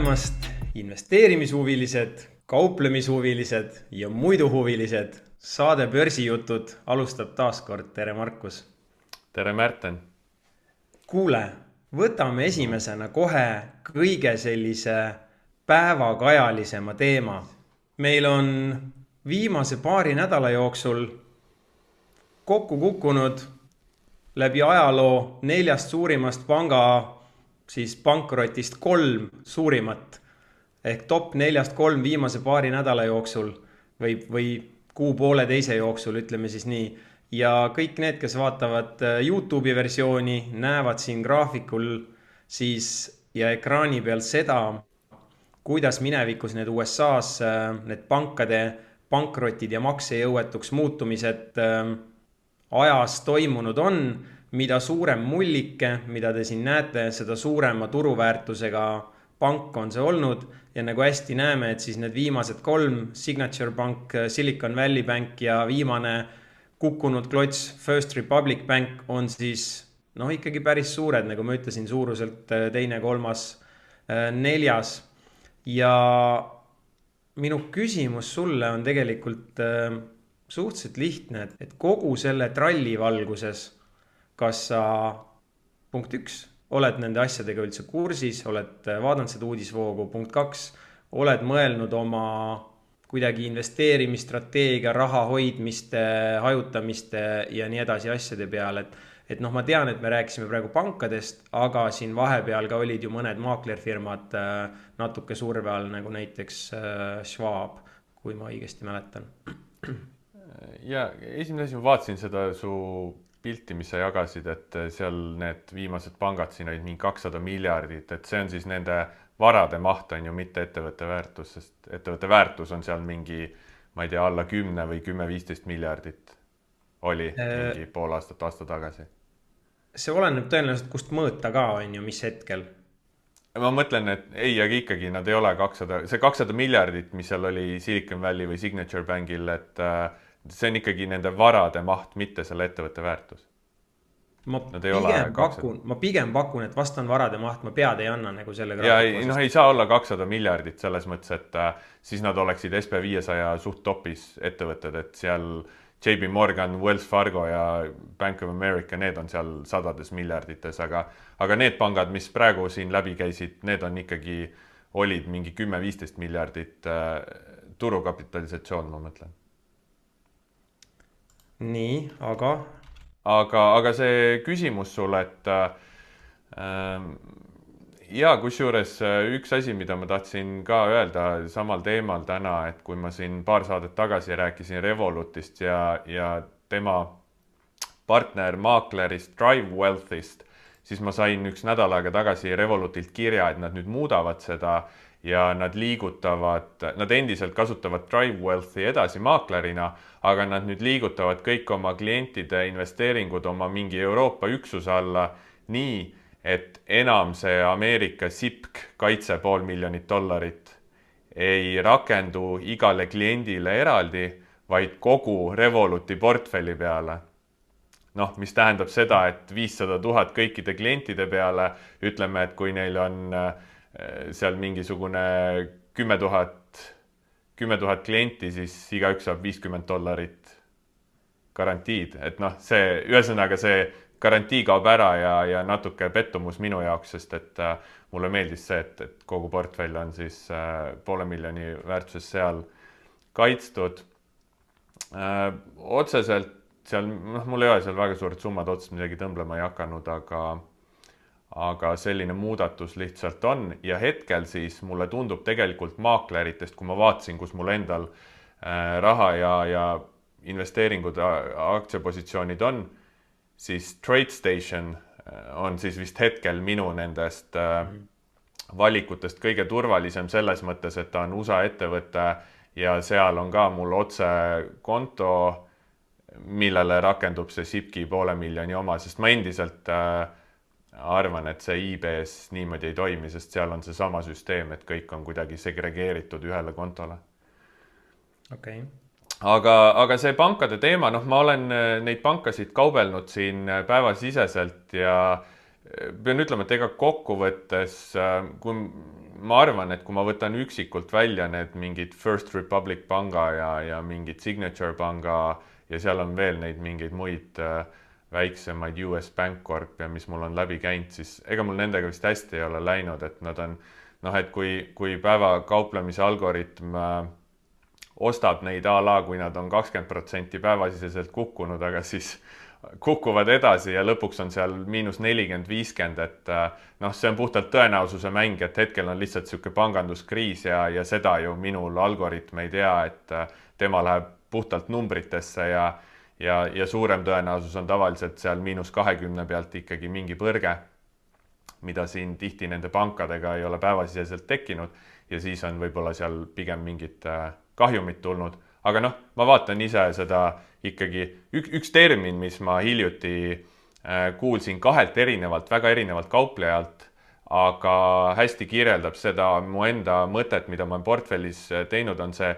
tulemast, investeerimishuvilised, kauplemishuvilised ja muidu huvilised. Saade Börsijutud alustab taas kord. Tere, Markus! Tere, Märten! Kuule, võtame esimesena kohe kõige sellise päevakajalisema teema. Meil on viimase paari nädala jooksul kokku kukkunud läbi ajaloo 4 suurimast pankrotist 3 suurimat ehk top 4-st 3 viimase paari nädala jooksul või kuu-pooleteise jooksul, ütleme siis nii. Ja kõik need, kes vaatavad YouTube'i versiooni, näevad siin graafikul siis ja ekraani peal seda, kuidas minevikus need USA's need pankade pankrotid ja maksejõuetuks muutumised ajas toimunud on. Mida suurem mullike, mida te siin näete, seda suurema turuväärtusega pank on see olnud. Ja nagu hästi näeme, et siis need viimased 3, Signature Bank, Silicon Valley Bank ja viimane kukkunud klots First Republic Bank on siis ikkagi päris suured, nagu ma ütlesin, suuruselt 2., 3., 4. Ja minu küsimus sulle on tegelikult suhteliselt lihtne, et kogu selle tralli valguses, kas sa, punkt 1, oled nende asjadega üldse kursis, oled vaadanud seda uudisvoogu, punkt 2, oled mõelnud oma kuidagi investeerimisstrateegia, raha hoidmiste, hajutamiste ja nii edasi asjade peale. Et ma tean, et me rääkisime praegu pankadest, aga siin vahepeal ka olid ju mõned maaklerfirmad natuke surve all, nagu näiteks Schwab, kui ma õigesti mäletan. Ja esimene asi, ma vaatasin seda su pilti, mis sa jagasid, et seal need viimased pangad siin olid mingi 200 miljardit, et see on siis nende varade maht on ju mitte ettevõtte väärtus, sest ettevõtte väärtus on seal mingi, ma ei tea, alla 10 või 10-15 miljardit oli mingi pool aasta tagasi. See oleneb tõenäoliselt, kust mõõta ka on ju, mis hetkel. Ma mõtlen, et ei, aga ikkagi nad ei ole 200, see 200 miljardit, mis seal oli Silicon Valley või Signature Bankil, et see on ikkagi nende varade maht, mitte selle ettevõtte väärtus. Ma pigem pakun, et vast on varade maht, ma pead ei anna nagu selle graafiku. Ja ei saa olla 200 miljardit selles mõttes, et siis nad oleksid SP500 suht topis ettevõtted, et seal JP Morgan, Wells Fargo ja Bank of America, need on seal sadades miljardites, aga need pangad, mis praegu siin läbi käisid, need on ikkagi, olid mingi 10-15 miljardit turukapitalisatsioon, ma mõtlen. Nii, aga? Aga see küsimus sulle, et kusjuures üks asi, mida ma tahtsin ka öelda samal teemal täna, et kui ma siin paar saadet tagasi rääkisin Revolutist ja tema partner maaklerist Drive Wealthist, siis ma sain 1 nädal aega tagasi Revolutilt kirja, et nad nüüd muudavad seda ja nad endiselt kasutavad Drive Wealthi edasi maaklerina, aga nad nüüd liigutavad kõik oma klientide investeeringud oma mingi Euroopa üksuse alla nii, et enam see Ameerika SIPK kaitse $500 000 ei rakendu igale kliendile eraldi, vaid kogu Revoluti portfelli peale. Mis tähendab seda, et 500 000 kõikide klientide peale, ütleme, et kui neil on seal mingisugune 10 000 klienti, siis igaüks saab $50 garantiid. Et ühesõnaga see garantii kaob ära ja natuke pettumus minu jaoks, sest et mulle meeldis see, et kogu portfell on siis $500,000 väärtuses seal kaitstud. Otseselt seal, mul ei ole seal väga suured summad otsest midagi tõmblema ei hakanud, aga selline muudatus lihtsalt on ja hetkel siis mulle tundub tegelikult maakleritest, kui ma vaatasin, kus mul endal raha ja investeeringud, aktsiapositsioonid on, siis TradeStation on siis vist hetkel minu nendest valikutest kõige turvalisem selles mõttes, et ta on USA ettevõte ja seal on ka mul otse konto, millele rakendub see SIPK $500,000 oma, sest ma endiselt arvan, et see eBay's niimoodi ei toimi, sest seal on see sama süsteem, et kõik on kuidagi segregeeritud ühele kontole. Okay. Aga see pankade teema, ma olen neid pankasid kaubelnud siin päevasiseselt ja pean ütlema, et ega kokkuvõttes, kui ma arvan, et kui ma võtan üksikult välja need mingid First Republic panga ja mingid Signature panga ja seal on veel neid mingeid muid väiksemaid US Bancorp ja mis mul on läbi käinud, siis ega mul nendega vist hästi ei ole läinud, et nad on et kui päevakauplemise algoritm ostab neid a la, kui nad on 20% päevasiseselt kukkunud, aga siis kukuvad edasi ja lõpuks on seal -40, 50, et see on puhtalt tõenäosuse mäng, et hetkel on lihtsalt sihuke panganduskriis ja seda ju minul algoritm ei tea, et tema läheb puhtalt numbritesse ja suurem tõenäosus on tavaliselt seal -20 pealt ikkagi mingi põrge, mida siin tihti nende pankadega ei ole päevasiseselt tekkinud ja siis on võib-olla seal pigem mingit kahjumit tulnud. Aga ma vaatan ise seda ikkagi üks termin, mis ma hiljuti kuulsin kahelt väga erinevalt kauplejalt, aga hästi kirjeldab seda mu enda mõtet, mida ma portfellis teinud, on see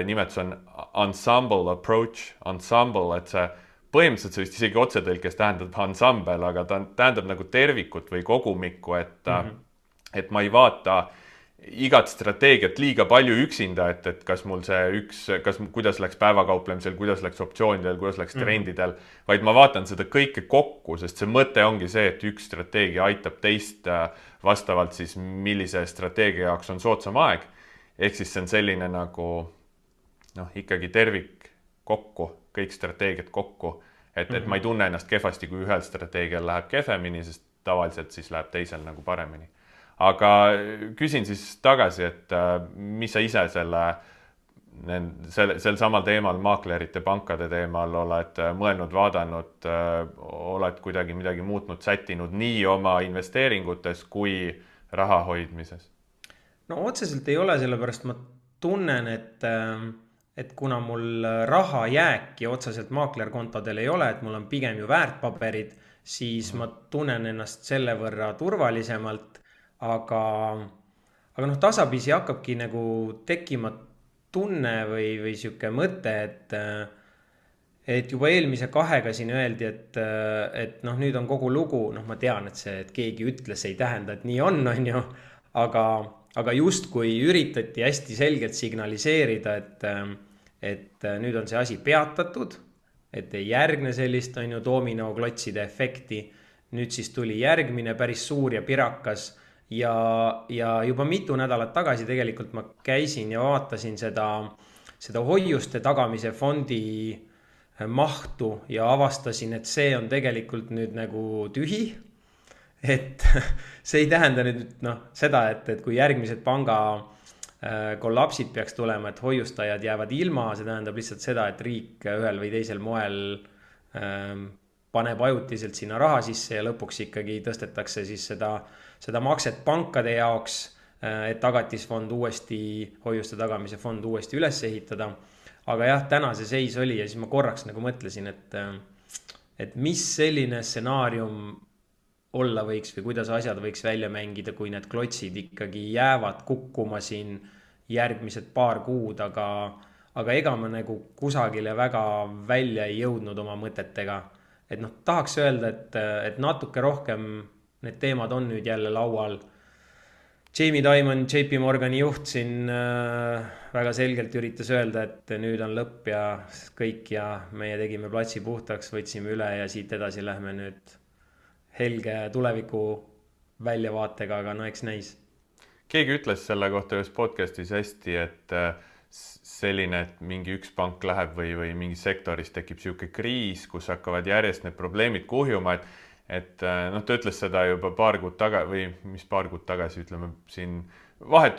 nimetus on ensemble approach, ensemble, et see põhimõtteliselt see vist isegi otsetõlkes tähendab ansambel, aga ta tähendab nagu tervikut või kogumikku, et ma ei vaata igat strateegiat liiga palju üksinda, et kas mul kuidas läks päevakauplemisel, kuidas läks optsioonidel, kuidas läks trendidel, vaid ma vaatan seda kõike kokku, sest see mõte ongi see, et üks strateegia aitab teist vastavalt siis, millise strateegia jaoks on soodsam aeg. Ehk siis see on selline nagu ikkagi tervik kokku, kõik strateegiad kokku, et ma ei tunne ennast kehvasti, kui ühel strateegial läheb kehvemini, sest tavaliselt siis läheb teisel nagu paremini. Aga küsin siis tagasi, et mis sa ise sel samal teemal, maaklerite, pankade teemal oled mõelnud, vaadanud, oled kuidagi midagi muutnud, sättinud nii oma investeeringutes kui raha hoidmises? No otseselt ei ole, sellepärast ma tunnen, et kuna mul raha jääki otseselt maaklerkontodel ei ole, et mul on pigem ju väärtpaberid, siis ma tunnen ennast selle võrra turvalisemalt, aga tasapisi hakkabki nagu tekkima tunne või sihuke mõte, et juba eelmise 2-ga siin öeldi, et nüüd on kogu lugu, ma tean, et keegi ütles, ei tähenda, et nii on ju, aga justkui üritati hästi selgelt signaliseerida, et nüüd on see asi peatatud, et ei järgne sellist dominoklotside efekti. Nüüd siis tuli järgmine päris suur ja pirakas ja juba mitu nädalat tagasi tegelikult ma käisin ja vaatasin seda hoiuste tagamise fondi mahtu ja avastasin, et see on tegelikult nüüd nagu tühi. Et see ei tähenda nüüd seda, et kui järgmised panga kollapsid peaks tulema, et hoiustajad jäävad ilma, see tähendab lihtsalt seda, et riik ühel või teisel moel paneb ajutiselt sinna raha sisse ja lõpuks ikkagi tõstetakse siis seda makset pankade jaoks, et tagatisfond hoiuste tagamise fond uuesti üles ehitada. Aga jah, täna see seis oli ja siis ma korraks nagu mõtlesin, et mis selline stsenaarium olla võiks või kuidas asjad võiks välja mängida, kui need klotsid ikkagi jäävad kukkuma siin järgmised paar kuud, aga ega ma nagu kusagile väga välja ei jõudnud oma mõtetega. Et tahaks öelda, et natuke rohkem need teemad on nüüd jälle laual. Jamie Dimon, JP Morgani juht siin väga selgelt üritas öelda, et nüüd on lõpp ja kõik ja meie tegime platsi puhtaks, võtsime üle ja siit edasi lähme nüüd helge tuleviku väljavaatega, aga eks näis. Keegi ütles selle kohta ühes podcastis hästi, et selline, et mingi üks pank läheb või mingi sektoris tekib sihuke kriis, kus hakkavad järjest need probleemid kuhjuma, et ta ütles seda juba paar kuud tagasi, ütleme siin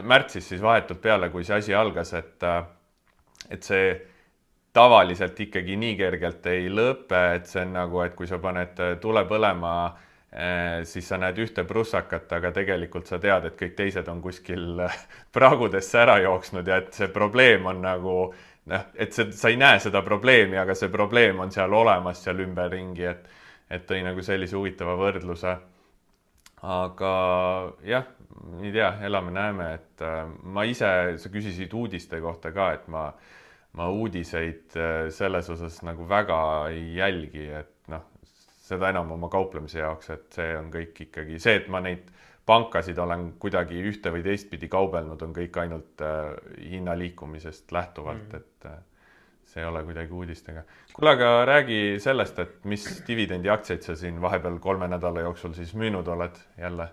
märtsis siis vahetult peale, kui see asi algas, et see tavaliselt ikkagi nii kergelt ei lõpe, et see on nagu, et kui sa paned tule põlema, siis sa näed ühte prussakat, aga tegelikult sa tead, et kõik teised on kuskil praagudesse ära jooksnud ja et see probleem on nagu, et sa ei näe seda probleemi, aga see probleem on seal olemas, seal ümberringi, et tõi nagu sellise huvitava võrdluse. Aga jah, ei tea, elame-näeme, et ma ise, sa küsisid uudiste kohta ka, et ma uudiseid selles osas nagu väga ei jälgi, et seda enam oma kauplemise jaoks, et see on kõik ikkagi see, et ma neid pankasid olen kuidagi ühte või teistpidi kaubelnud, on kõik ainult hinna liikumisest lähtuvalt, et see ei ole kuidagi uudistega. Kuule, aga räägi sellest, et mis dividendi aktsiaid sa siin vahepeal 3 nädala jooksul siis müünud oled jälle?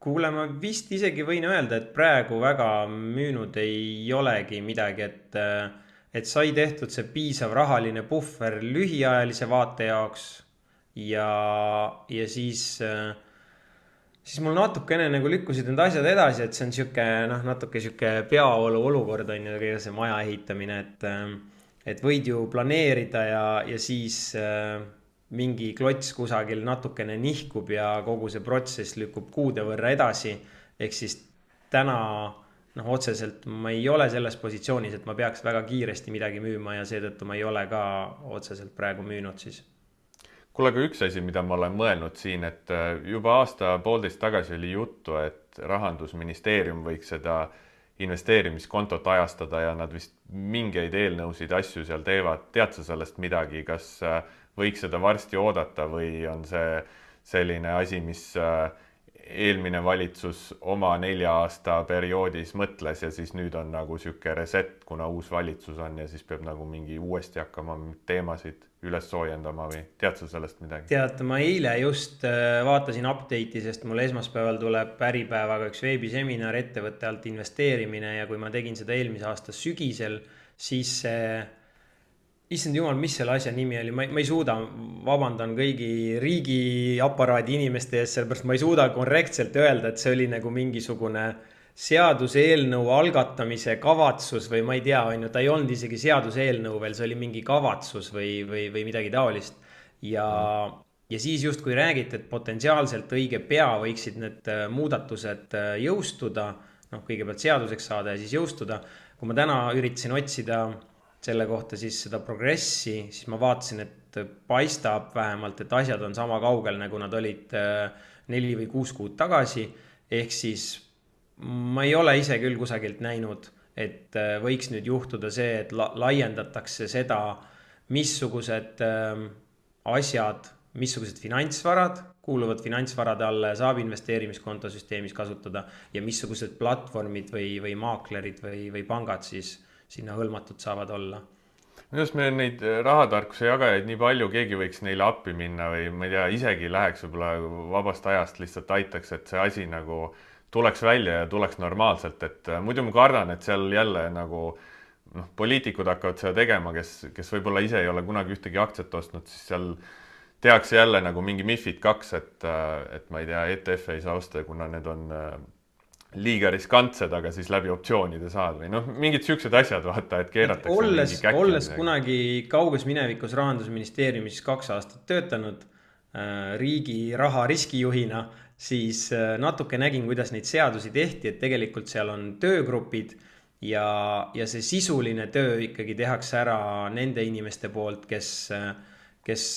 Kuule, ma vist isegi võin öelda, et praegu väga müünud ei olegi midagi, et sai tehtud see piisav rahaline puhver lühiajalise vaate jaoks ja siis mul natukene nagu lükkusid need asjad edasi, et see on natuke siuke peaolu olukord on ju, kõige see maja ehitamine, et võid ju planeerida ja siis mingi klots kusagil natukene nihkub ja kogu see protsess lükkub kuude võrra edasi. Ehk siis täna otseselt ma ei ole selles positsioonis, et ma peaks väga kiiresti midagi müüma ja seetõttu ma ei ole ka otseselt praegu müünud siis. Kuule, aga üks asi, mida ma olen mõelnud siin, et juba aasta-poolteist tagasi oli juttu, et Rahandusministeerium võiks seda investeerimiskontot ajastada ja nad vist mingeid eelnõusid asju seal teevad. Tead sa sellest midagi, kas võiks seda varsti oodata või on see selline asi, mis eelmine valitsus oma 4 aasta perioodis mõtles ja siis nüüd on nagu siuke reset, kuna uus valitsus on ja siis peab nagu mingi uuesti hakkama teemasid üles soojendama või tead sa sellest midagi? Tead, ma eile just vaatasin update'i, sest mul esmaspäeval tuleb Äripäevaga üks veebiseminar ettevõtte alt investeerimine ja kui ma tegin seda eelmise aasta sügisel, siis issand jumal, mis selle asja nimi oli, ma ei suuda, vabandan kõigi riigiaparaadi inimeste ees, sellepärast ma ei suuda korrektselt öelda, et see oli nagu mingisugune seaduseelnõu algatamise kavatsus või ma ei tea, ta ei olnud isegi seaduseelnõu veel, see oli mingi kavatsus või midagi taolist. Ja siis justkui räägiti, et potentsiaalselt õige pea võiksid need muudatused jõustuda, kõigepealt seaduseks saada ja siis jõustuda. Kui ma täna üritasin otsida selle kohta siis seda progressi, siis ma vaatasin, et paistab vähemalt, et asjad on sama kaugel, nagu nad olid 4 või 6 kuud tagasi. Ehk siis ma ei ole ise küll kusagilt näinud, et võiks nüüd juhtuda see, et laiendatakse seda, missugused asjad, missugused finantsvarad kuuluvad finantsvarade alla ja saab investeerimiskontosüsteemis kasutada ja missugused platvormid või maaklerid või pangad siis sinna hõlmatud saavad olla. Minu arust meil neid rahatarkuse jagajaid nii palju, keegi võiks neile appi minna või ma ei tea, isegi läheks võib-olla vabast ajast lihtsalt aitaks, et see asi nagu tuleks välja ja tuleks normaalselt, et muidu ma kardan, et seal jälle nagu poliitikud hakkavad seda tegema, kes võib-olla ise ei ole kunagi ühtegi aktsiat ostnud, siis seal tehakse jälle nagu mingi MiFID 2, et ma ei tea, ETF ei saa osta, kuna need on liiga riskantsed, aga siis läbi optsioonide saad või mingid siuksed asjad vaata, et keeratakse mingi käkki. Olles kunagi kauges minevikus Rahandusministeeriumis 2 aastat töötanud riigi raha riskijuhina, siis natuke nägin, kuidas neid seadusi tehti, et tegelikult seal on töögrupid ja see sisuline töö ikkagi tehakse ära nende inimeste poolt, kes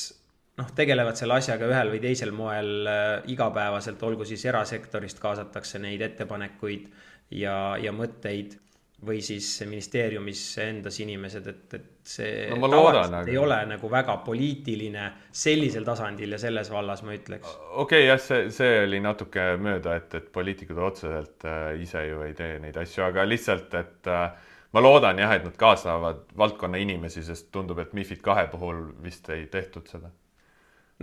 tegelevad selle asjaga ühel või teisel moel igapäevaselt, olgu siis erasektorist kaasatakse neid ettepanekuid ja mõtteid või siis ministeeriumis endas inimesed, et see tavaliselt ei ole nagu väga poliitiline sellisel tasandil ja selles vallas ma ütleks. Okei, jah, see oli natuke mööda, et poliitikud otseselt ise ju ei tee neid asju, aga lihtsalt, et ma loodan jah, et nad kaasavad valdkonna inimesi, sest tundub, et MiFID 2 puhul vist ei tehtud seda.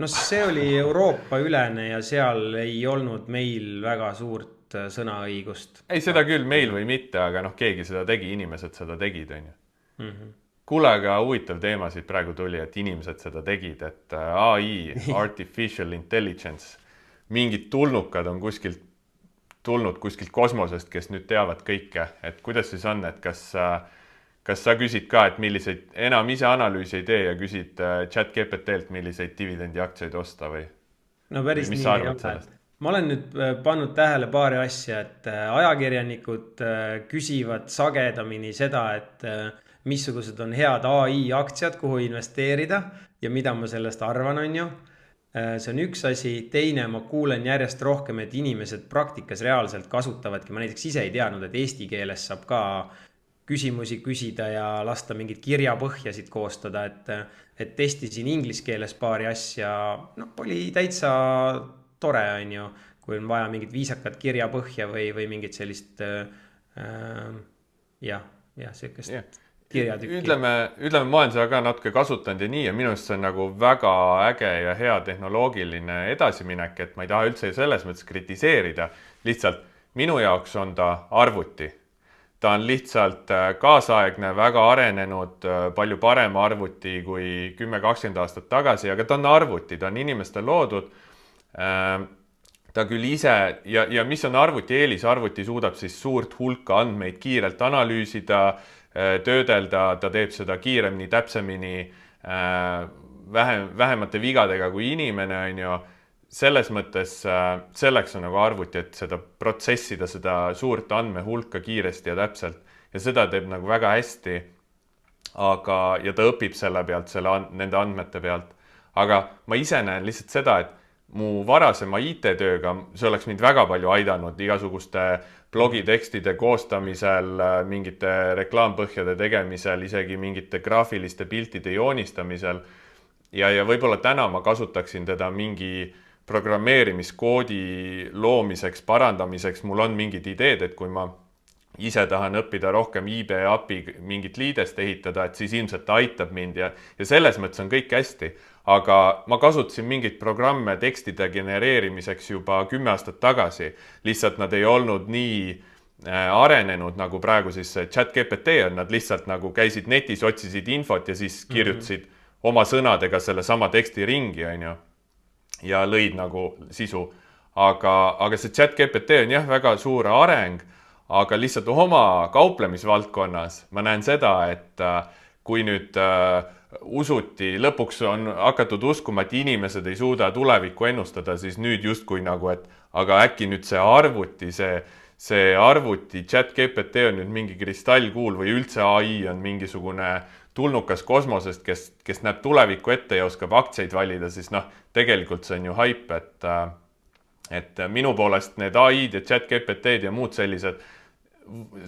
See oli Euroopa ülene ja seal ei olnud meil väga suurt sõnaõigust. Ei, seda küll meil või mitte, aga keegi seda tegi, inimesed seda tegid, on ju. Kuule, aga huvitav teema siit praegu tuli, et inimesed seda tegid, et AI, Artificial Intelligence, mingid tulnukad on tulnud kuskilt kosmosest, kes nüüd teavad kõike, et kuidas siis on, et kas sa küsid ka, et milliseid, enam ise analüüsi ei tee ja küsid ChatGPT-lt, milliseid dividendi aktsiaid osta või? Päris nii ei ole. Ma olen nüüd pannud tähele paari asja, et ajakirjanikud küsivad sagedamini seda, et missugused on head AI aktsiad, kuhu investeerida ja mida ma sellest arvan, on ju. See on üks asi. Teine, ma kuulen järjest rohkem, et inimesed praktikas reaalselt kasutavadki. Ma näiteks ise ei teadnud, et eesti keeles saab ka küsimusi küsida ja lasta mingid kirjapõhjasid koostada, et testisin inglise keeles paari asja, noh, oli täitsa tore, on ju, kui on vaja mingit viisakat kirjapõhja või mingit sellist sellist kirjatükki. Ütleme, ma olen seda ka natuke kasutanud ja nii, ja minu arust see on nagu väga äge ja hea tehnoloogiline edasiminek, et ma ei taha üldse selles mõttes kritiseerida, lihtsalt minu jaoks on ta arvuti. Ta on lihtsalt kaasaegne, väga arenenud, palju parem arvuti kui 10-20 aastat tagasi, aga ta on arvuti, ta on inimestel loodud. Ta küll ise, ja mis on arvuti eelis, arvuti suudab siis suurt hulka andmeid kiirelt analüüsida, töödelda, ta teeb seda kiiremini, täpsemini, vähemate vigadega kui inimene, on ju. Selles mõttes selleks on nagu arvuti, et seda protsessida, seda suurt andmehulka kiiresti ja täpselt. Ja seda teeb nagu väga hästi, ja ta õpib selle pealt, nende andmete pealt. Aga ma ise näen lihtsalt seda, et mu varasema IT-tööga, see oleks mind väga palju aidanud igasuguste blogitekstide koostamisel, mingite reklaampõhjade tegemisel, isegi mingite graafiliste piltide joonistamisel. Ja võib-olla täna ma kasutaksin teda mingi programmeerimiskoodi loomiseks, parandamiseks. Mul on mingid ideed, et kui ma ise tahan õppida rohkem eBay API mingit liidest ehitada, et siis ilmselt ta aitab mind ja selles mõttes on kõik hästi. Aga ma kasutasin mingit programme tekstide genereerimiseks juba 10 aastat tagasi. Lihtsalt nad ei olnud nii arenenud nagu praegu siis ChatGPT on. Nad lihtsalt nagu käisid netis, otsisid infot ja siis kirjutasid oma sõnadega selle sama teksti ringi, on ju. Ja lõid nagu sisu. Aga see ChatGPT on jah väga suur areng, aga lihtsalt oma kauplemisvaldkonnas ma näen seda, et kui nüüd usuti, lõpuks on hakatud uskuma, et inimesed ei suuda tulevikku ennustada, siis nüüd justkui nagu, et aga äkki nüüd see arvuti ChatGPT on nüüd mingi kristallkuul või üldse AI on mingisugune tulnukas kosmosest, kes näeb tulevikku ette ja oskab aktsiaid valida, siis noh, tegelikult see on ju haip, et minu poolest need AI-d ja ChatGPT-d ja muud sellised,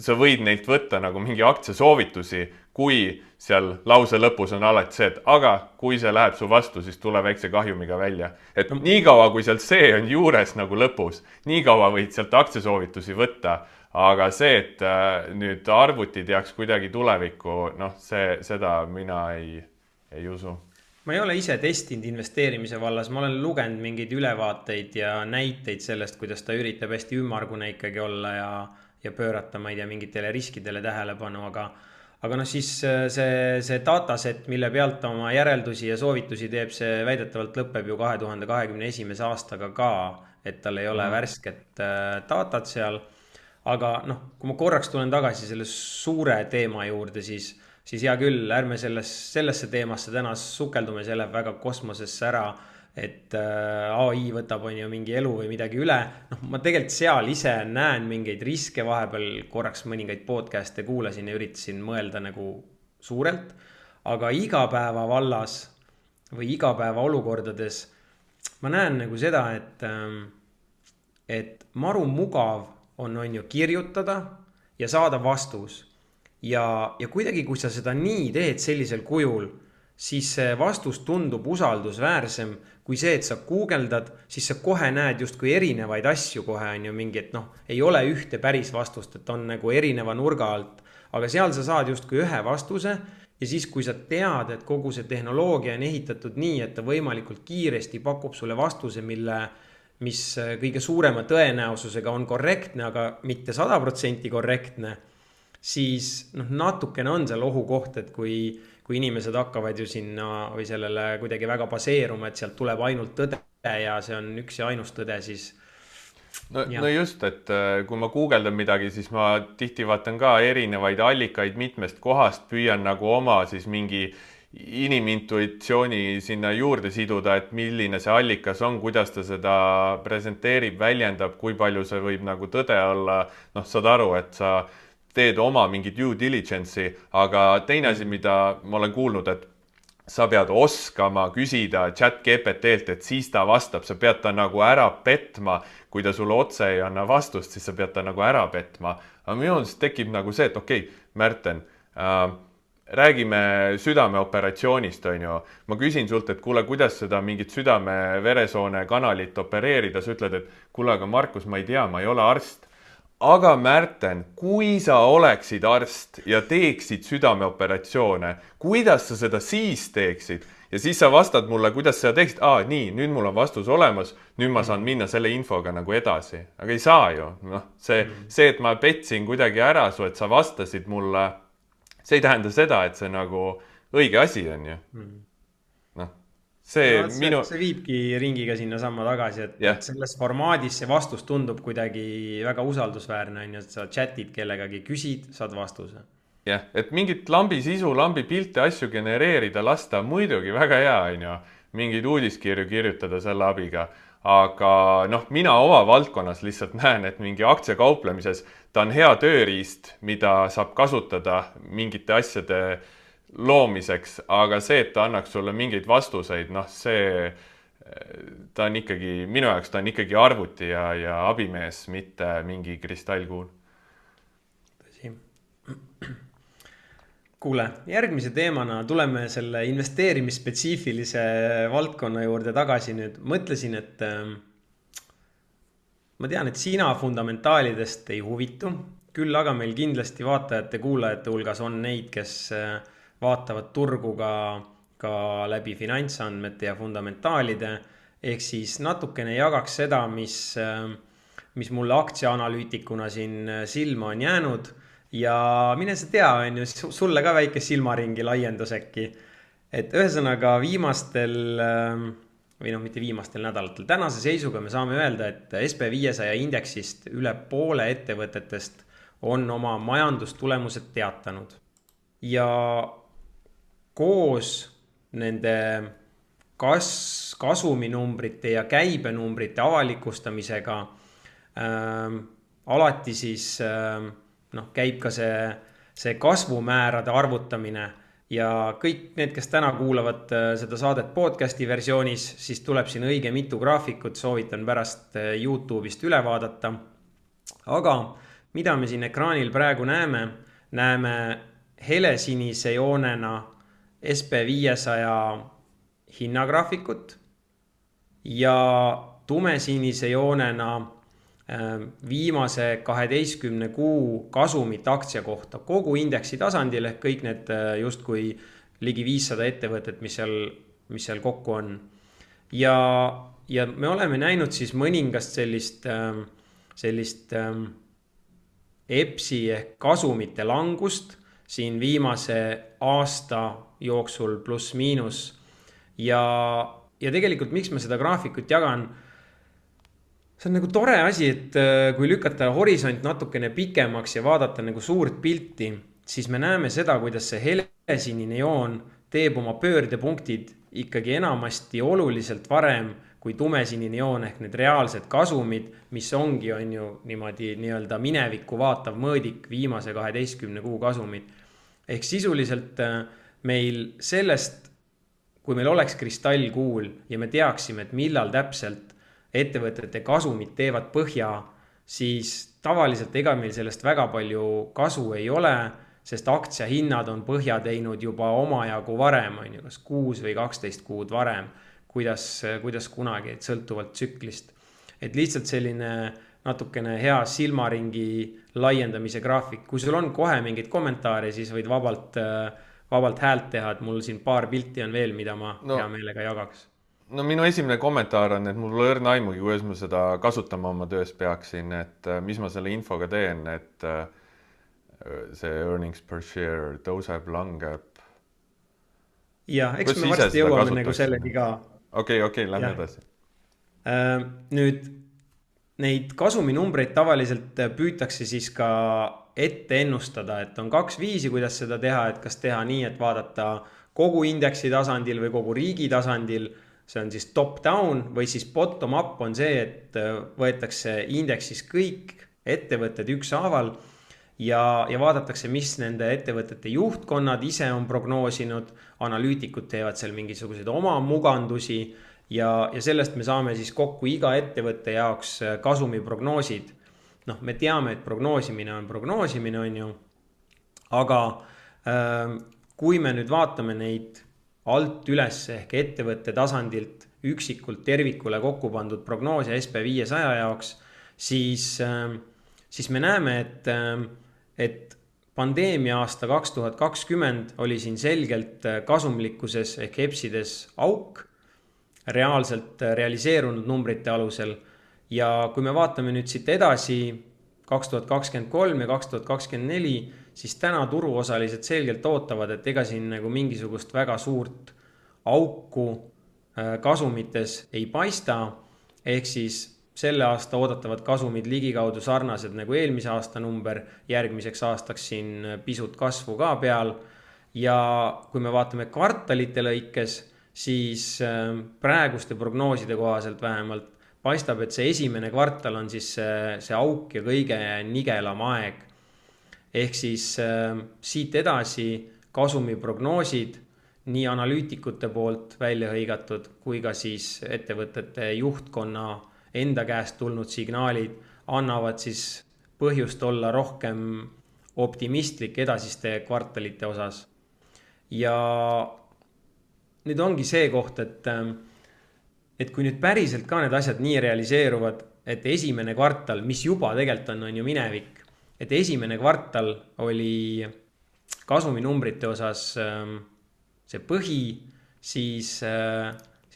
sa võid neilt võtta nagu mingi aktsiasoovitusi, kui seal lause lõpus on alati see, et aga kui see läheb su vastu, siis tule väikse kahjumiga välja. Et nii kaua, kui seal see on juures nagu lõpus, nii kaua võid sealt aktsiasoovitusi võtta. Aga see, et nüüd arvutid jääks kuidagi tulevikku, noh, seda mina ei usu. Ma ei ole ise testinud investeerimise vallas, ma olen lugenud mingeid ülevaateid ja näiteid sellest, kuidas ta üritab hästi ümmargune ikkagi olla ja pöörata, ma ei tea, mingitele riskidele tähelepanu, aga noh, siis see dataset, mille pealt oma järeldusi ja soovitusi teeb, see väidetavalt lõpeb ju 2021. aastaga ka, et tal ei ole värsket datat seal. Aga noh, kui ma korraks tulen tagasi selle suure teema juurde, siis hea küll, ärme sellesse teemasse täna sukeldume, see läheb väga kosmosesse ära, et AI võtab on ju mingi elu või midagi üle. Noh, ma tegelikult seal ise näen mingeid riske, vahepeal korraks mõningaid podcast'e kuulasin ja üritasin mõelda nagu suurelt, aga igapäeva vallas või igapäeva olukordades ma näen nagu seda, et maru mugav on ju kirjutada ja saada vastus. Ja kuidagi, kui sa seda nii teed sellisel kujul, siis see vastus tundub usaldusväärsem kui see, et sa guugeldad, siis sa kohe näed justkui erinevaid asju kohe on ju mingi, et noh, ei ole ühte päris vastust, et on nagu erineva nurga alt, aga seal sa saad justkui ühe vastuse ja siis, kui sa tead, et kogu see tehnoloogia on ehitatud nii, et ta võimalikult kiiresti pakub sulle vastuse, mis kõige suurema tõenäosusega on korrektne, aga mitte 100% korrektne, siis noh, natukene on seal ohukoht, et kui inimesed hakkavad ju sinna või sellele kuidagi väga baseeruma, et sealt tuleb ainult tõde ja see on üks ja ainus tõde, siis No just, et kui ma guugeldan midagi, siis ma tihti vaatan ka erinevaid allikaid mitmest kohast, püüan nagu oma siis mingi inimintuitsiooni sinna juurde siduda, et milline see allikas on, kuidas ta seda presenteerib, väljendab, kui palju see võib nagu tõde olla. Noh, saad aru, et sa teed oma mingi due diligence'i, aga teine asi, mida ma olen kuulnud, et sa pead oskama küsida chat GPT-lt, et siis ta vastab, sa pead ta nagu ära petma. Kui ta sulle otse ei anna vastust, siis sa pead ta nagu ära petma. Aga minu arust tekib nagu see, et okei, Märten, räägime südameoperatsioonist, on ju. Ma küsin sult, et kuule, kuidas seda mingit südame-veresoone kanalit opereerida. Sa ütled, et kuule, aga Markus, ma ei tea, ma ei ole arst. Aga Märten, kui sa oleksid arst ja teeksid südameoperatsioone, kuidas sa seda siis teeksid? Ja siis sa vastad mulle, kuidas sa teeksid. Nii, nüüd mul on vastus olemas, nüüd ma saan minna selle infoga nagu edasi. Aga ei saa ju. See, et ma petsin kuidagi ära su, et sa vastasid mulle, see ei tähenda seda, et see nagu õige asi on ju. See viibki ringiga sinna samma tagasi, et selles formaadis see vastus tundub kuidagi väga usaldusväärne, on ju, et sa chatid kellegagi, küsid, saad vastuse. Jah, et mingit lambi sisu, lambi pilte, asju genereerida, lasta muidugi väga hea, on ju, mingeid uudiskirju kirjutada selle abiga. Aga mina oma valdkonnas lihtsalt näen, et mingi aktsiakauplemises ta on hea tööriist, mida saab kasutada mingite asjade loomiseks, aga see, et ta annaks sulle mingeid vastuseid, ta on ikkagi, minu jaoks ta on ikkagi arvuti ja abimees, mitte mingi kristallkuul. Tõsi. Kuule, järgmise teemana tuleme selle investeerimisspetsiifilise valdkonna juurde tagasi nüüd. Mõtlesin, et ma tean, et sina fundamentaalidest ei huvitu, küll aga meil kindlasti vaatajate, kuulajate hulgas on neid, kes vaatavad turgu ka läbi finantsandmete ja fundamentaalide, ehk siis natukene jagaks seda, mis mulle aktsiaanalüütikuna siin silma on jäänud ja mine sa tea, on ju, sulle ka väike silmaringi laiendus äkki. Et ühesõnaga viimastel, või mitte viimastel nädalatel, tänase seisuga me saame öelda, et SP500 indeksist üle poole ettevõtetest on oma majandustulemused teatanud. Ja koos nende kasuminumbrite ja käibenumbrite avalikustamisega alati siis käib ka see kasvumäärade arvutamine ja kõik need, kes täna kuulavad seda saadet podcasti versioonis, siis tuleb siin õige mitu graafikut, soovitan pärast YouTube'ist üle vaadata. Aga mida me siin ekraanil praegu näeme helesinise joonena SP500 hinnagraafikut ja tumesinise joonena viimase 12 kuu kasumit aktsia kohta kogu indeksi tasandil ehk kõik need justkui ligi 500 ettevõtet, mis seal kokku on. Ja me oleme näinud siis mõningast sellist EPS-i ehk kasumite langust siin viimase aasta jooksul pluss miinus ja tegelikult miks ma seda graafikut jagan, see on nagu tore asi, et kui lükata horisont natukene pikemaks ja vaadata nagu suurt pilti, siis me näeme seda, kuidas see helesinine joon teeb oma pöördepunktid ikkagi enamasti oluliselt varem kui tumesinine joon ehk need reaalsed kasumid, mis ongi on ju niimoodi nii-öelda minevikku vaatav mõõdik viimase 12 kuu kasumid. Ehk sisuliselt meil sellest, kui meil oleks kristallkuul ja me teaksime, et millal täpselt ettevõtete kasumid teevad põhja, siis tavaliselt ega meil sellest väga palju kasu ei ole, sest aktsiahinnad on põhja teinud juba omajagu varem, on ju, kas 6 või 12 kuud varem, kuidas kunagi, et sõltuvalt tsüklist. Et lihtsalt selline natukene hea silmaringi laiendamise graafik. Kui sul on kohe mingid kommentaare, siis võid vabalt häält teha, et mul siin paar pilti on veel, mida ma hea meelega jagaks. Minu esimene kommentaar on, et mul ei õrna aimugi, kuidas ma seda kasutama oma töös peaksin, et mis ma selle infoga teen, et see earnings per share tõuseb, langeb. Ja, eks me varsti jõuame nagu sellegi ka. Okei, lähme edasi. Nüüd neid kasuminumbreid tavaliselt püütakse siis ka ette ennustada, et on 2 viisi, kuidas seda teha, et kas teha nii, et vaadata kogu indeksi tasandil või kogu riigi tasandil, see on siis top down või siis bottom up on see, et võetakse indeksis kõik ettevõtted ükshaaval ja vaadatakse, mis nende ettevõtete juhtkonnad ise on prognoosinud, analüütikud teevad seal mingisuguseid oma mugandusi ja sellest me saame siis kokku iga ettevõtte jaoks kasumiprognoosid. Noh, me teame, et prognoosimine, on ju, aga kui me nüüd vaatame neid alt üles ehk ettevõtte tasandilt üksikult tervikule kokku pandud prognoose SB500 jaoks, siis me näeme, et pandeemia aasta 2020 oli siin selgelt kasumlikkuses ehk EPS-ides auk, reaalselt realiseerunud numbrite alusel. Ja kui me vaatame nüüd siit edasi 2023 ja 2024, siis täna turuosalised selgelt ootavad, et ega siin nagu mingisugust väga suurt auku kasumites ei paista, ehk siis selle aasta oodatavad kasumid ligikaudu sarnased nagu eelmise aasta number, järgmiseks aastaks siin pisut kasvu ka peal. Ja kui me vaatame kvartalite lõikes, siis praeguste prognooside kohaselt vähemalt paistab, et see esimene kvartal on siis see auk ja kõige nigelam aeg. Ehk siis siit edasi kasumiprognoosid nii analüütikute poolt välja hõigatud kui ka siis ettevõtete juhtkonna enda käest tulnud signaalid annavad siis põhjust olla rohkem optimistlik edasiste kvartalite osas. Ja nüüd ongi see koht, et kui nüüd päriselt ka need asjad nii realiseeruvad, et esimene kvartal, mis juba tegelikult on ju minevik, et esimene kvartal oli kasuminumbrite osas see põhi, siis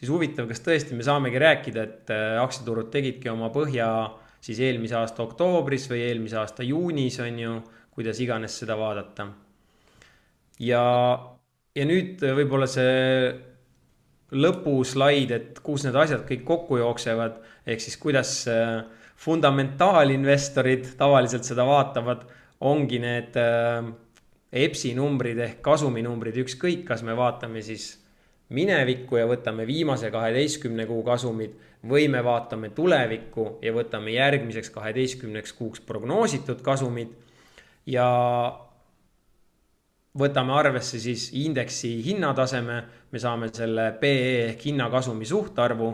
huvitav, kas tõesti me saamegi rääkida, et aktsiaturud tegidki oma põhja siis eelmise aasta oktoobris või eelmise aasta juunis, on ju, kuidas iganes seda vaadata. Ja nüüd võib-olla see lõpuslaid, et kus need asjad kõik kokku jooksevad, ehk siis kuidas fundamentaalinvestorid tavaliselt seda vaatavad, ongi need EPS-i numbrid ehk kasuminumbrid, ükskõik, kas me vaatame siis minevikku ja võtame viimase 12 kuu kasumid või me vaatame tulevikku ja võtame järgmiseks 12 kuuks prognoositud kasumid ja võtame arvesse siis indeksi hinnataseme, me saame selle PE ehk hinnakasumi suhtarvu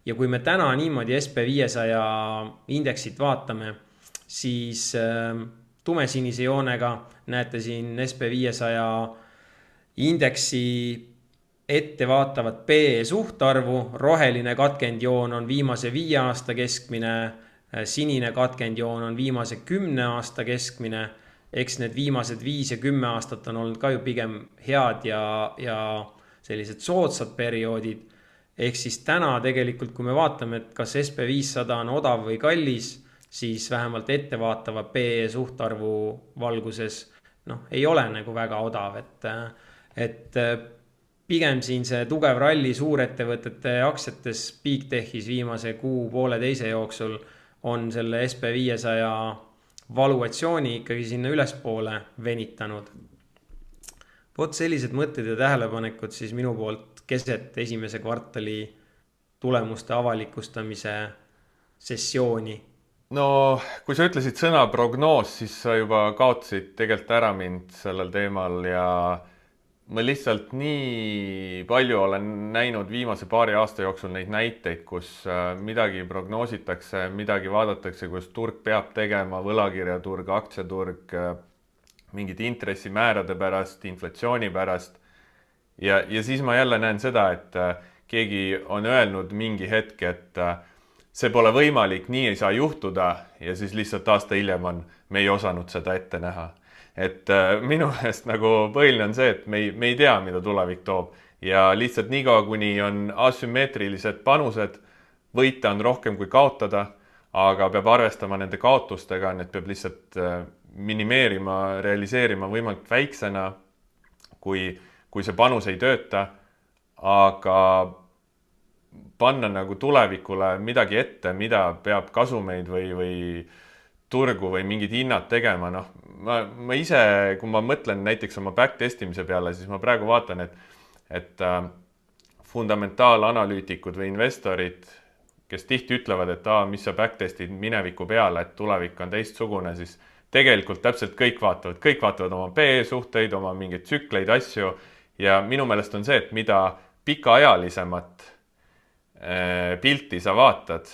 ja kui me täna niimoodi SB500 indeksit vaatame, siis tumesinise joonega näete siin SB500 indeksi ette vaatavat PE suhtarvu, roheline katkendjoon on viimase 5 aasta keskmine, sinine katkendjoon on viimase 10 aasta keskmine, eks need viimased 5 ja 10 aastat on olnud ka ju pigem head ja sellised soodsad perioodid. Ehk siis täna tegelikult, kui me vaatame, et kas SB500 on odav või kallis, siis vähemalt ettevaatava PE suhtarvu valguses ei ole nagu väga odav, et pigem siin see tugev ralli suurettevõtete aktsiates Bigtechis viimase kuu-pooleteise jooksul on selle SB500 valuatsiooni ikkagi sinna ülespoole venitanud. Vot sellised mõtted ja tähelepanekud siis minu poolt keset esimese kvartali tulemuste avalikustamise sessiooni. No, kui sa ütlesid sõna prognoos, siis sa juba kaotasid tegelikult ära mind sellel teemal ja ma lihtsalt nii palju olen näinud viimase paari aasta jooksul neid näiteid, kus midagi prognoositakse, midagi vaadatakse, kus turg peab tegema, võlakirjaturg, aktsiaturg, mingid intressimäärade pärast, inflatsiooni pärast. Ja siis ma jälle näen seda, et keegi on öelnud mingi hetk, et see pole võimalik, nii ei saa juhtuda ja siis lihtsalt aasta hiljem me ei osanud seda ette näha. Et minu eest nagu põhiline on see, et me ei tea, mida tulevik toob ja lihtsalt niikaua, kuni on asümmeetrilised panused, võita on rohkem kui kaotada, aga peab arvestama nende kaotustega, need peab lihtsalt minimeerima, realiseerima võimalikult väiksena, kui see panus ei tööta, aga panna nagu tulevikule midagi ette, mida peab kasumeid või turgu või mingid hinnad tegema. Ma ise, kui ma mõtlen näiteks oma backtestimise peale, siis ma praegu vaatan, et fundamentaalanalüütikud või investorid, kes tihti ütlevad, et mis sa backtestid mineviku peale, et tulevik on teistsugune, siis tegelikult täpselt kõik vaatavad oma PE-suhteid, oma mingeid tsükleid, asju ja minu meelest on see, et mida pikaajalisemat pilti sa vaatad,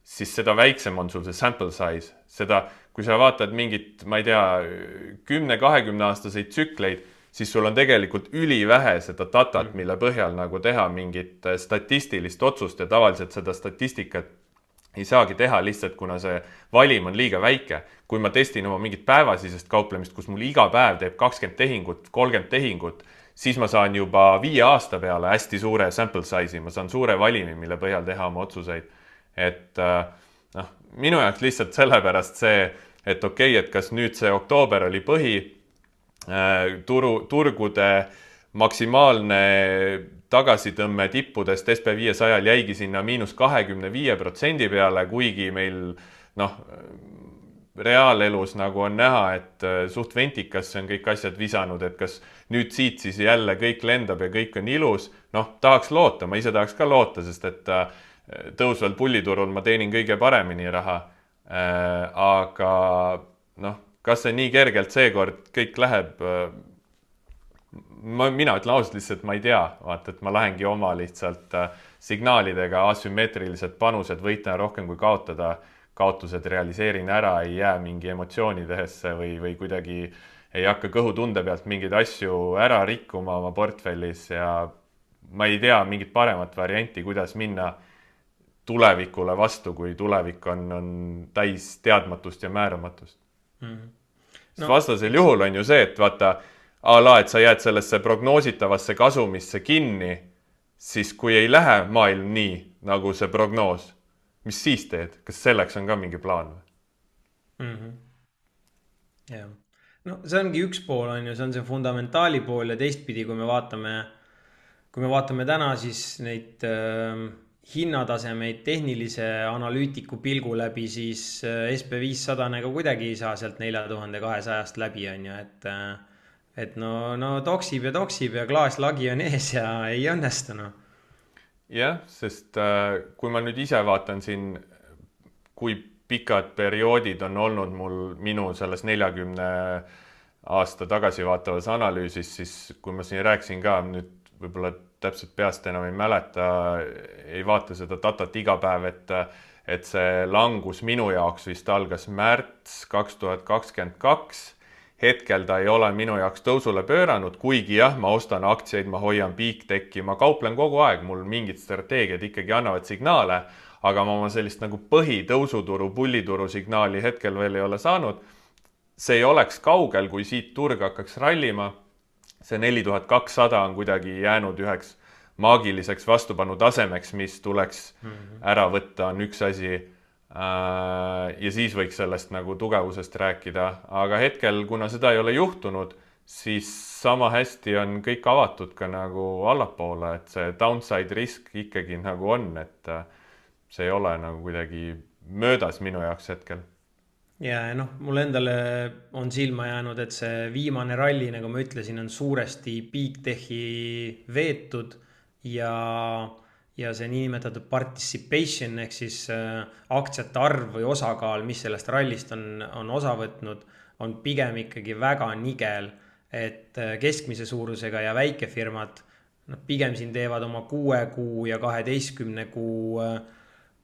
siis seda väiksem on sul see sample size. Seda, kui sa vaatad mingit, ma ei tea, 10-20 aastaseid tsükleid, siis sul on tegelikult ülivähe seda datat, mille põhjal nagu teha mingit statistilist otsust ja tavaliselt seda statistikat ei saagi teha lihtsalt, kuna see valim on liiga väike. Kui ma testin oma mingit päevasisest kauplemist, kus mul iga päev teeb 20 tehingut, 30 tehingut, siis ma saan juba 5 aasta peale hästi suure sample size'i, ma saan suure valimi, mille põhjal teha oma otsuseid. Et minu jaoks lihtsalt sellepärast see, et okei, et kas nüüd see oktoober oli turgude maksimaalne tagasitõmme tippudest SB500 jäigi sinna -25% peale, kuigi meil reaalelus nagu on näha, et suht ventikasse on kõik asjad visanud, et kas nüüd siit siis jälle kõik lendab ja kõik on ilus. Tahaks loota, ma ise tahaks ka loota, sest et tõusval pulliturul ma teenin kõige paremini raha. Aga kas see nii kergelt seekord kõik läheb? Mina ütlen ausalt lihtsalt, ma ei tea, vaata, et ma lähengi oma lihtsalt signaalidega asümmeetrilised panused, võitlen rohkem kui kaotada, kaotused realiseerin ära, ei jää mingi emotsioonidesse või kuidagi ei hakka kõhutunde pealt mingeid asju ära rikkuma oma portfellis ja ma ei tea mingit paremat varianti, kuidas minna tulevikule vastu, kui tulevik on täis teadmatust ja määramatust. Sest vastasel juhul on ju see, et vaata, et sa jääd sellesse prognoositavasse kasumisse kinni, siis kui ei lähe maailm nii, nagu see prognoos, mis siis teed? Kas selleks on ka mingi plaan? Jah. See ongi üks pool, see on see fundamentaali pool ja teistpidi, kui me vaatame täna siis neid hinnatasemeid tehnilise analüütiku pilgu läbi, siis SB500 nagu kuidagi ei saa sealt 4200 läbi, on ju, et toksib ja klaaslagi on ees ja ei õnnestu. Jah, sest kui ma nüüd ise vaatan siin, kui pikad perioodid on olnud minu selles 40 aasta tagasi vaatavas analüüsis, siis kui ma siin rääkisin ka, nüüd võib-olla täpselt peast enam ei mäleta, ei vaata seda datat iga päev, et see langus minu jaoks vist algas märts 2022. Hetkel ta ei ole minu jaoks tõusule pööranud, kuigi jah, ma ostan aktsiaid, ma hoian Bigtechi, ma kauplen kogu aeg, mul mingid strateegiad ikkagi annavad signaale, aga ma oma sellist nagu põhitõusuturu, pullituru signaali hetkel veel ei ole saanud. See ei oleks kaugel, kui siit turg hakkaks rallima. See 4200 on kuidagi jäänud üheks maagiliseks vastupanu tasemeks, mis tuleks ära võtta, on üks asi. Ja siis võiks sellest nagu tugevusest rääkida, aga hetkel, kuna seda ei ole juhtunud, siis sama hästi on kõik avatud ka nagu allapoole, et see downside risk ikkagi nagu on, et see ei ole nagu kuidagi möödas minu jaoks hetkel. Ja mul endale on silma jäänud, et see viimane ralli, nagu ma ütlesin, on suuresti Bigtechi veetud ja see niinimetatud participation ehk siis aktsiate arv või osakaal, mis sellest rallist on osa võtnud, on pigem ikkagi väga nigel, et keskmise suurusega ja väikefirmad pigem siin teevad oma 6 kuu ja 12 kuu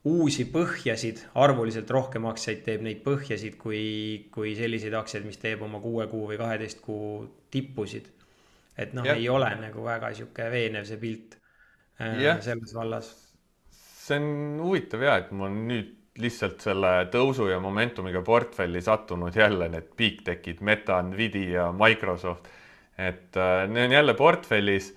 uusi põhjasid, arvuliselt rohkem aktsiaid teeb neid põhjasid kui selliseid aktsiaid, mis teeb oma 6 kuu või 12 kuu tippusid. Et ei ole nagu väga siuke veenev see pilt. Selles vallas. See on huvitav et ma olen nüüd lihtsalt selle tõusu ja momentumiga portfelli sattunud jälle need Bigtechid, Meta, Nvidia, Microsoft, et need on jälle portfellis.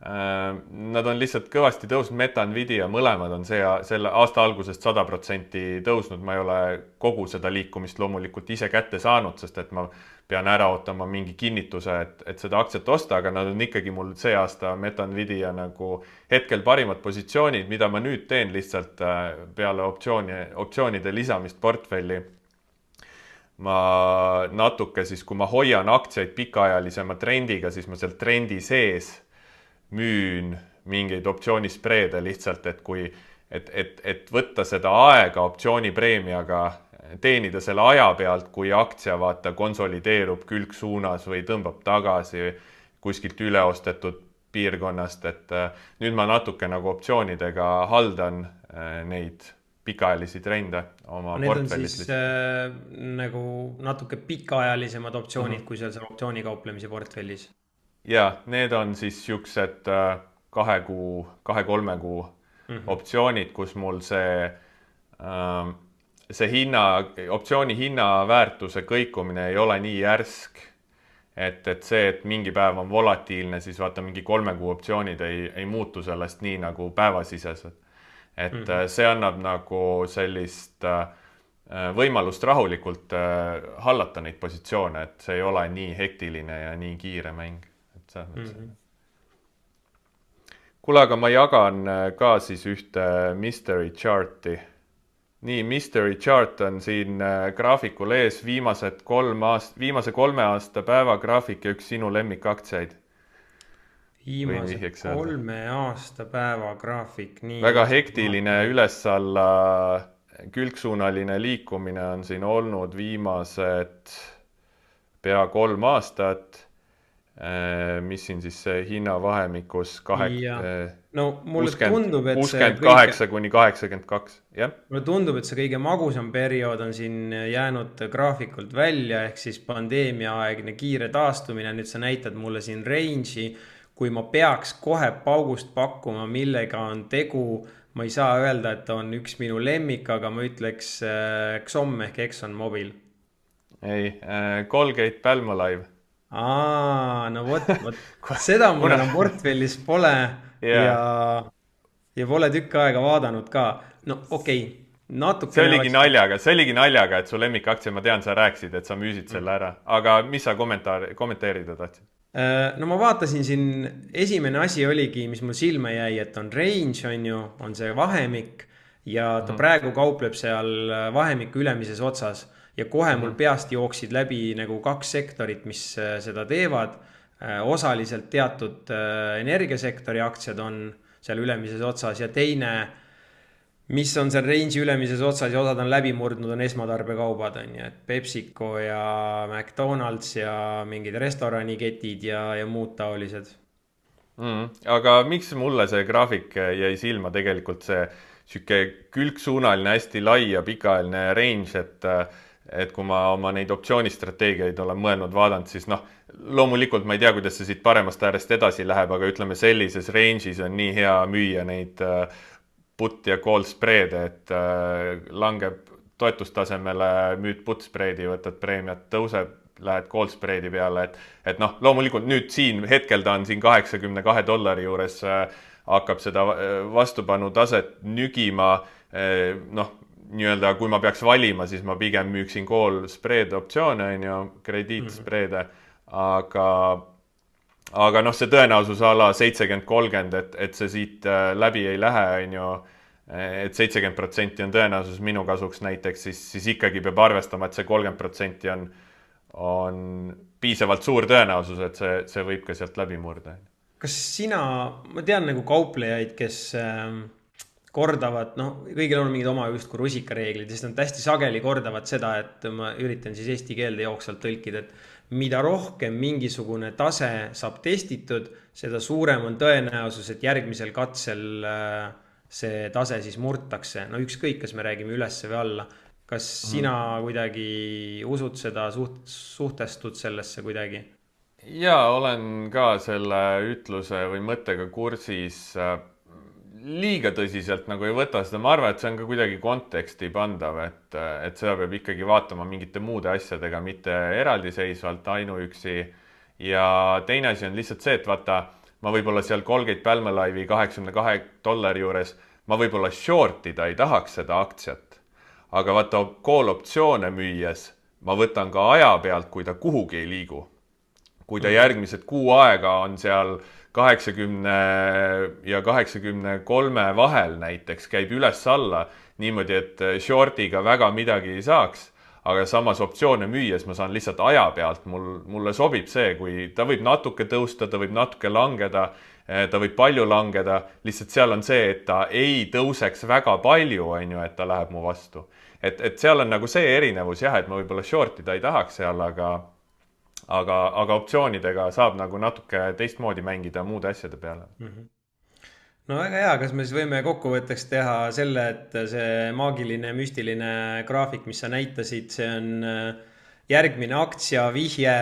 Nad on lihtsalt kõvasti tõusnud, Meta, Nvidia, mõlemad on selle aasta algusest 100% tõusnud. Ma ei ole kogu seda liikumist loomulikult ise kätte saanud, sest et ma pean ära ootama mingi kinnituse, et seda aktsiat osta, aga nad on ikkagi mul see aasta Meta, Nvidia nagu hetkel parimad positsioonid, mida ma nüüd teen lihtsalt peale optsioonide lisamist portfelli. Ma natuke siis, kui ma hoian aktsiaid pikaajalisema trendiga, siis ma seal trendi sees müün mingeid optsioonispreede lihtsalt, et võtta seda aega optsioonipreemiaga teenida selle aja pealt, kui aktsia vaata konsolideerub külgsuunas või tõmbab tagasi kuskilt üleostetud piirkonnast, et nüüd ma natuke nagu optsioonidega haldan neid pikaajalisi trende oma portfellis. Need on siis nagu natuke pikaajalisemad optsioonid, kui seal optsioonikauplemise portfellis. Ja, need on siis siuksed 2-3 kuu optsioonid, kus mul see optsiooni hinna väärtuse kõikumine ei ole nii järsk, et see, et mingi päev on volatiilne, siis vaata mingi 3 kuu optsioonid ei muutu sellest nii nagu päevasisesed. Et see annab nagu sellist võimalust rahulikult hallata neid positsioone, et see ei ole nii hektiline ja nii kiire mäng. Kuule, aga ma jagan ka siis ühte mystery charti. Nii, mystery chart on siin graafikul ees viimase 3 aasta päevagraafik ja üks sinu lemmikaktsiaid. Viimase 3 aasta päevagraafik. Väga hektiline üles-alla külgsuunaline liikumine on siin olnud viimased pea 3 aastat. Mis siin siis hinnavahemikus 68 kuni 82. Mulle tundub, et see kõige magusam periood on siin jäänud graafikult välja, ehk siis pandeemiaaegne kiire taastumine. Nüüd sa näitad mulle siin range'i, kui ma peaks kohe paugust pakkuma, millega on tegu. Ma ei saa öelda, et on üks minu lemmik, aga ma ütleks XOM ehk Exxon Mobil. Ei, Colgate Palmolive. No vot, seda mul enam portfellis pole ja pole tükk aega vaadanud ka. No okei, natuke. See oligi naljaga, et su lemmikaktsia, ma tean, sa rääksid, et sa müüsid selle ära. Aga mis sa kommenteerida tahtsid? No ma vaatasin siin, esimene asi oligi, mis mul silma jäi, et on range, on see vahemik ja ta praegu kaupleb seal vahemiku ülemises otsas. Ja kohe mul peast jooksid läbi nagu 2 sektorit, mis seda teevad. Osaliselt teatud energiasektori aktsiad on seal ülemises otsas ja teine, mis on seal range'i ülemises otsas ja osad on läbi murdnud, on esmatarbekaubad, et PepsiCo ja McDonald's ja mingid restoraniketid ja muud taolised. Aga miks mulle see graafik jäi silma tegelikult see külgsuunaline hästi lai ja pikaajaline range, et kui ma oma neid optsioonistrateegiaid olen mõelnud vaadanud, siis loomulikult ma ei tea, kuidas see siit paremast äärest edasi läheb, aga ütleme sellises range'is on nii hea müüa neid put ja call spreede, et langeb toetustasemele, müüd put spreedi, võtad preemiat, tõuseb, lähed call spreedi peale, et loomulikult nüüd siin hetkel ta on siin $82 juures, hakkab seda vastupanu taset nügima, nii-öelda, kui ma peaks valima, siis ma pigem müüksin call spreed optsioone, krediitspreede, aga see tõenäosus ala 70-30, et see siit läbi ei lähe, et 70% on tõenäosus minu kasuks näiteks, siis ikkagi peab arvestama, et see 30% on piisavalt suur tõenäosus, et see võib ka sealt läbi murda. Kas sina, ma tean nagu kauplejaid, kes kordavad, kõigil on mingid oma justkui rusikareeglid, sest nad hästi sageli kordavad seda, et ma üritan siis eesti keelde jooksvalt tõlkida, et mida rohkem mingisugune tase saab testitud, seda suurem on tõenäosus, et järgmisel katsel see tase siis murtakse. Ükskõik, kas me räägime üles või alla. Kas sina kuidagi usud seda, suhtestud sellesse kuidagi? Jaa, olen ka selle ütluse või mõttega kursis. Liiga tõsiselt nagu ei võta seda, ma arvan, et see on ka kuidagi konteksti pandav, et seda peab ikkagi vaatama mingite muude asjadega, mitte eraldiseisvalt ainuüksi. Ja teine asi on lihtsalt see, et vaata, ma võib-olla seal Colgate Palmolive'i $82 juures, ma võib-olla shortida ei tahaks seda aktsiat. Aga vaata, call optsioone müües, ma võtan ka aja pealt, kui ta kuhugi ei liigu. Kui ta järgmised kuu aega on seal 80 ja 83 vahel näiteks, käib üles-alla niimoodi, et shortiga väga midagi ei saaks, aga samas optsioone müües ma saan lihtsalt aja pealt, mulle sobib see, kui ta võib natuke tõusta, ta võib natuke langeda, ta võib palju langeda, lihtsalt seal on see, et ta ei tõuseks väga palju, et ta läheb mu vastu. et seal on nagu see erinevus jah, et ma võib-olla shortida ei tahaks seal, aga optsioonidega saab nagu natuke teistmoodi mängida muude asjade peale. No väga hea, kas me siis võime kokkuvõtteks teha selle, et see maagiline müstiline graafik, mis sa näitasid, see on järgmine aktsia vihje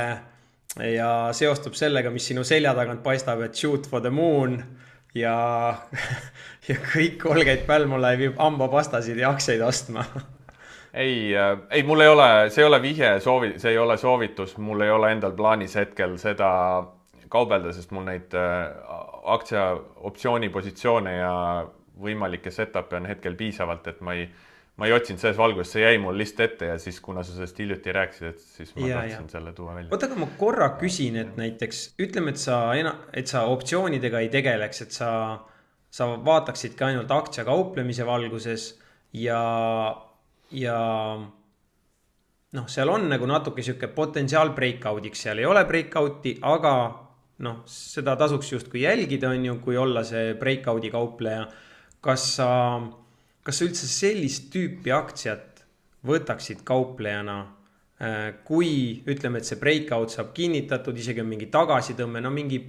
ja seostub sellega, mis sinu selja tagant paistab, et shoot for the moon ja, ja kõik Colgate Palmolive viib hambapastasid ja aktsiaid ostma. ei, mul ei ole, see ei ole vihje, see ei ole soovitus, mul ei ole endal plaanis hetkel seda kaubelda, sest mul neid aktsia optsioonipositsioone ja võimalikke setup'e on hetkel piisavalt, et ma ei otsinud selles valguses, see jäi mul lihtsalt ette ja siis, kuna sa sellest hiljuti rääkisid, et siis ma tahtsin selle tuua välja. Oota, aga ma korra küsin, et näiteks ütleme, et sa optsioonidega ei tegeleks, et sa vaataksidki ainult aktsia kauplemise valguses ja noh, seal on nagu natuke sihuke potentsiaal breakoutiks, seal ei ole breakouti, aga noh, seda tasuks justkui jälgida, on ju, kui olla see breakouti kaupleja. Kas sa üldse sellist tüüpi aktsiat võtaksid kauplejana, kui ütleme, et see breakout saab kinnitatud, isegi on mingi tagasitõmme, no mingi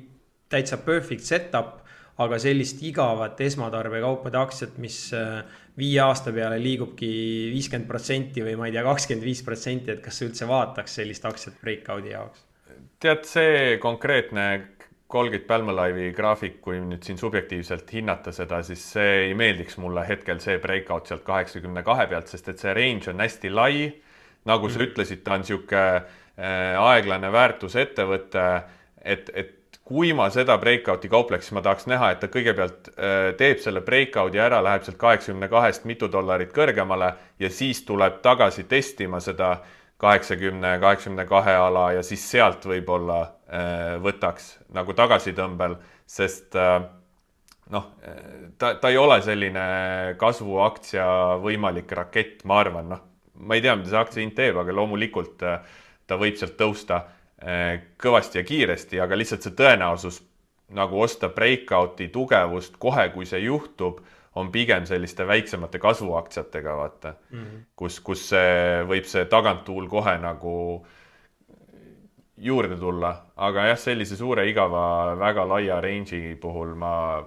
täitsa perfect setup, aga sellist igavat esmatarbekaupade aktsiat, mis 5 aasta peale liigubki 50% või ma ei tea, 25%, et kas sa üldse vaataks sellist aktsiat breakouti jaoks? Tead, see konkreetne Colgate Palmolive'i graafik, kui nüüd siin subjektiivselt hinnata seda, siis see ei meeldiks mulle hetkel see breakout sealt 82 pealt, sest et see range on hästi lai. Nagu sa ütlesid, ta on sihuke aeglane väärtusettevõte, et kui ma seda breakouti kaupleks, siis ma tahaks näha, et ta kõigepealt teeb selle breakouti ära, läheb sealt 82-st mitu dollarit kõrgemale ja siis tuleb tagasi testima seda 80-82 ala ja siis sealt võib-olla võtaks nagu tagasitõmbel, sest noh, ta ei ole selline kasvuaktsia võimalik rakett, ma arvan, noh, ma ei tea, mida see aktsia hind teeb, aga loomulikult ta võib sealt tõusta kõvasti ja kiiresti, aga lihtsalt see tõenäosus nagu osta breakouti tugevust kohe, kui see juhtub, on pigem selliste väiksemate kasvuaktsiatega, vaata, kus võib see taganttuul kohe nagu juurde tulla. Aga jah, sellise suure igava väga laia range'i puhul ma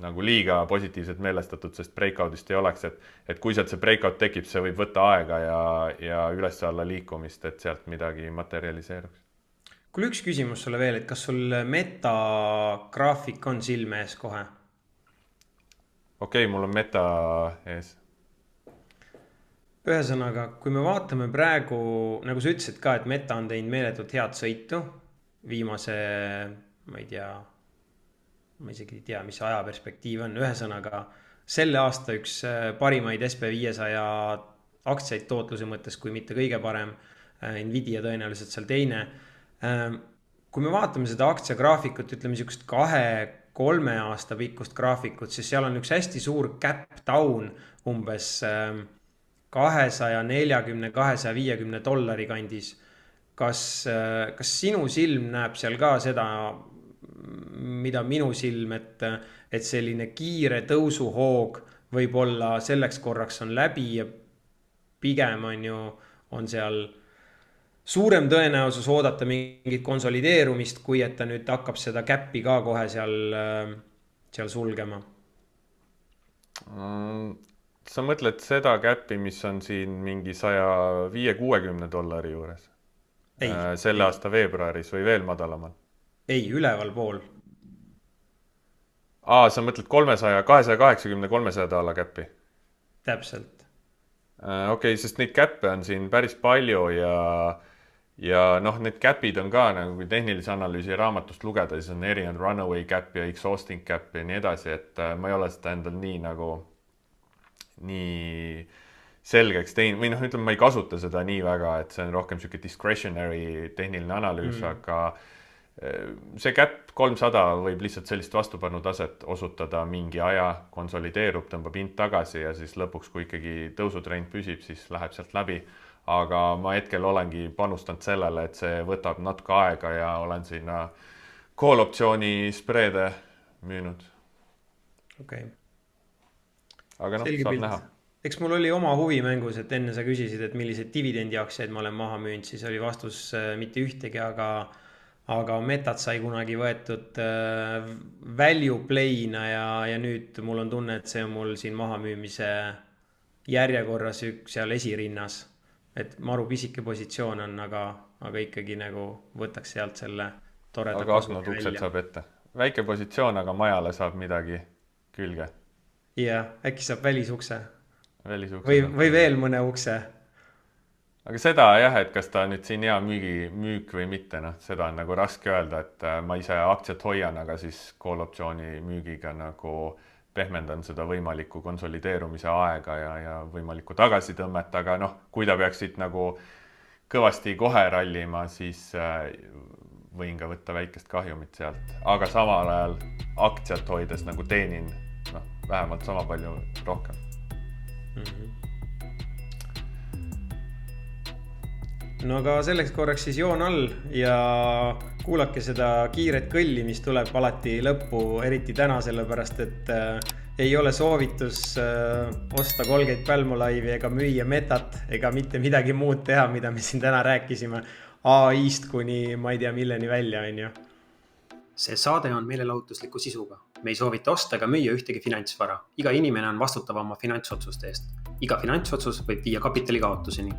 nagu liiga positiivselt meelestatud, sest breakoutist ei oleks, et kui sealt see breakout tekib, see võib võtta aega ja üles-alla liikumist, et sealt midagi materialiseeruks. Kuule, üks küsimus sulle veel, et kas sul meta graafik on silme ees kohe? Okei, mul on meta ees. Ühesõnaga, kui me vaatame praegu, nagu sa ütlesid ka, et meta on teinud meeletult head sõitu viimase, ma ei tea, ma isegi ei tea, mis ajaperspektiiv on. Ühesõnaga, selle aasta üks parimaid SP500 aktsiaid tootluse mõttes, kui mitte kõige parem, Nvidia tõenäoliselt seal teine. Kui me vaatame seda aktsiagraafikut, ütleme niisugust 2-3 aasta pikkust graafikut, siis seal on üks hästi suur gap down umbes $240-250 kandis. Kas sinu silm näeb seal ka seda, mida minu silm, et selline kiire tõusuhoog võib-olla selleks korraks on läbi ja pigem on seal suurem tõenäosus oodata mingit konsolideerumist, kui et ta nüüd hakkab seda käppi ka kohe seal sulgema? Sa mõtled seda käppi, mis on siin mingi $150-60 juures? Ei. Selle aasta veebruaris või veel madalamal? Ei, üleval pool. Sa mõtled 280-300 käppi? Täpselt. Okei, sest neid käppe on siin päris palju ja noh, need käpid on ka nagu kui tehnilise analüüsi raamatust lugeda, siis on erinevad runaway käpp ja exhausting käpp ja nii edasi, et ma ei ole seda endal nii selgeks teinud või noh, ütleme, ma ei kasuta seda nii väga, et see on rohkem siuke discretionary tehniline analüüs, aga see käpp 300 võib lihtsalt sellist vastupannutaset osutada mingi aja, konsolideerub, tõmbab hind tagasi ja siis lõpuks, kui ikkagi tõusutrend püsib, siis läheb sealt läbi. Aga ma hetkel olengi panustanud sellele, et see võtab natuke aega ja olen sinna call optsiooni spreede müünud. Okei. Aga noh, saab näha. eks mul oli oma huvi mängus, et enne sa küsisid, et milliseid dividendiaktsiaid ma olen maha müünud, siis oli vastus mitte ühtegi, aga Metat sai kunagi võetud value play'na ja nüüd mul on tunne, et see on mul siin mahamüümise järjekorras seal esirinnas. Et maru pisike positsioon on, aga ikkagi nagu võtaks sealt selle toreda aga aknad uksed saab ette. Väike positsioon, aga majale saab midagi külge. Jah, äkki saab välisukse. Välisukse. Või veel mõne ukse. Aga seda jah, et kas ta nüüd siin hea müük või mitte, seda on nagu raske öelda, et ma ise aktsiat hoian, aga siis call optsiooni müügiga nagu pehmendan seda võimaliku konsolideerumise aega ja võimalikku tagasitõmmet, aga kui ta peaks siit nagu kõvasti kohe rallima, siis võin ka võtta väikest kahjumit sealt, aga samal ajal aktsiat hoides nagu teenin vähemalt sama palju rohkem. No aga selleks korraks siis joon all ja kuulake seda kiiret kõlli, mis tuleb alati lõppu, eriti täna, sellepärast et ei ole soovitus osta Colgate Palmolive'i ega müüa Metat ega mitte midagi muud teha, mida me siin täna rääkisime AI-st kuni ma ei tea milleni välja, on ju. See saade on meelelahutusliku sisuga. Me ei soovita osta ega müüa ühtegi finantsvara. Iga inimene on vastutav oma finantsotsuste eest. Iga finantsotsus võib viia kapitali kaotuseni.